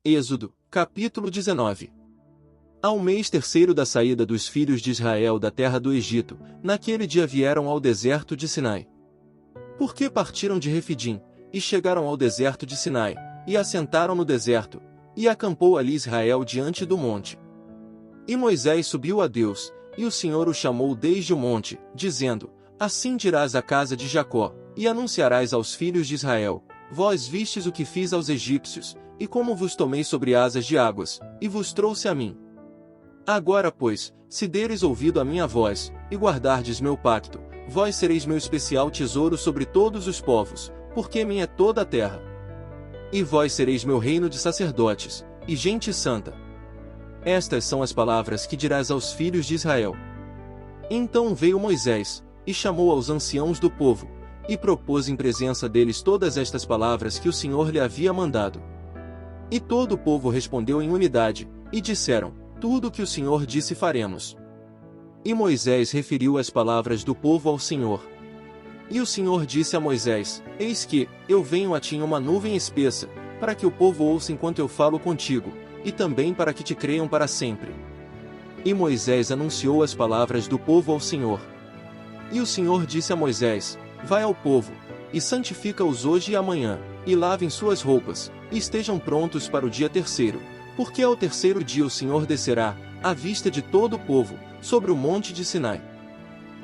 Êxodo, capítulo 19. Ao mês terceiro da saída dos filhos de Israel da terra do Egito, naquele dia vieram ao deserto de Sinai. Porque partiram de Refidim, e chegaram ao deserto de Sinai, e assentaram no deserto, e acampou ali Israel diante do monte. E Moisés subiu a Deus, e o Senhor o chamou desde o monte, dizendo: Assim dirás à casa de Jacó, e anunciarás aos filhos de Israel: Vós vistes o que fiz aos egípcios, e como vos tomei sobre asas de águas, e vos trouxe a mim. Agora, pois, se deres ouvido a minha voz, e guardardes meu pacto, vós sereis meu especial tesouro sobre todos os povos, porque minha é toda a terra. E vós sereis meu reino de sacerdotes, e gente santa. Estas são as palavras que dirás aos filhos de Israel. Então veio Moisés, e chamou aos anciãos do povo, e propôs em presença deles todas estas palavras que o Senhor lhe havia mandado. E todo o povo respondeu em unidade, e disseram: Tudo o que o Senhor disse faremos. E Moisés referiu as palavras do povo ao Senhor. E o Senhor disse a Moisés: Eis que, eu venho a ti em uma nuvem espessa, para que o povo ouça enquanto eu falo contigo, e também para que te creiam para sempre. E Moisés anunciou as palavras do povo ao Senhor. E o Senhor disse a Moisés: Vai ao povo, e santifica-os hoje e amanhã, e lavem suas roupas, e estejam prontos para o dia terceiro, porque ao terceiro dia o Senhor descerá, à vista de todo o povo, sobre o monte de Sinai.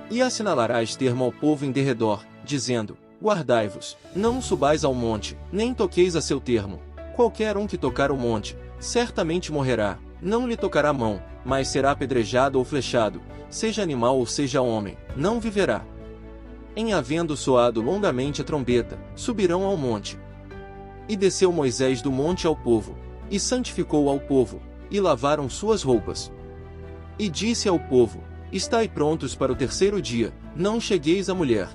E assinalarás termo ao povo em derredor, dizendo: Guardai-vos, não subais ao monte, nem toqueis a seu termo. Qualquer um que tocar o monte, certamente morrerá, não lhe tocará a mão, mas será apedrejado ou flechado, seja animal ou seja homem, não viverá. Em havendo soado longamente a trombeta, subirão ao monte. E desceu Moisés do monte ao povo, e santificou ao povo, e lavaram suas roupas. E disse ao povo: Estai prontos para o terceiro dia, não chegueis à mulher.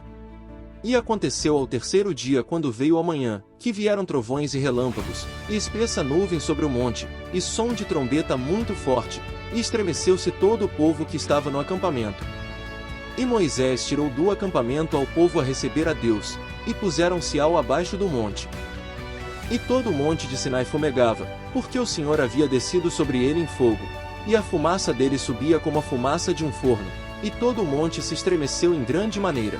E aconteceu ao terceiro dia, quando veio a manhã, que vieram trovões e relâmpagos, e espessa nuvem sobre o monte, e som de trombeta muito forte, e estremeceu-se todo o povo que estava no acampamento. E Moisés tirou do acampamento ao povo a receber a Deus, e puseram-se ao abaixo do monte. E todo o monte de Sinai fumegava, porque o Senhor havia descido sobre ele em fogo, e a fumaça dele subia como a fumaça de um forno, e todo o monte se estremeceu em grande maneira.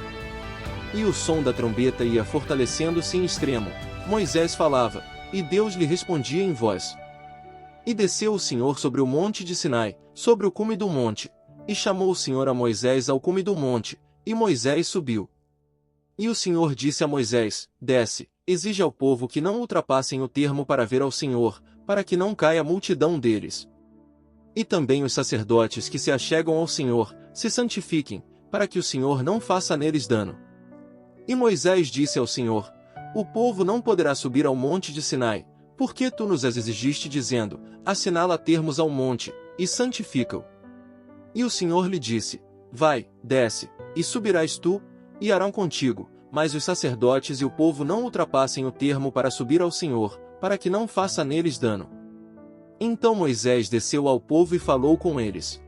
E o som da trombeta ia fortalecendo-se em extremo. Moisés falava, e Deus lhe respondia em voz. E desceu o Senhor sobre o monte de Sinai, sobre o cume do monte, e chamou o Senhor a Moisés ao cume do monte, e Moisés subiu. E o Senhor disse a Moisés: Desce, exige ao povo que não ultrapassem o termo para ver ao Senhor, para que não caia a multidão deles. E também os sacerdotes que se achegam ao Senhor, se santifiquem, para que o Senhor não faça neles dano. E Moisés disse ao Senhor: O povo não poderá subir ao monte de Sinai, porque tu nos as exigiste dizendo: Assinala termos ao monte, e santifica-o. E o Senhor lhe disse: Vai, desce, e subirás tu, e Arão contigo, mas os sacerdotes e o povo não ultrapassem o termo para subir ao Senhor, para que não faça neles dano. Então Moisés desceu ao povo e falou com eles.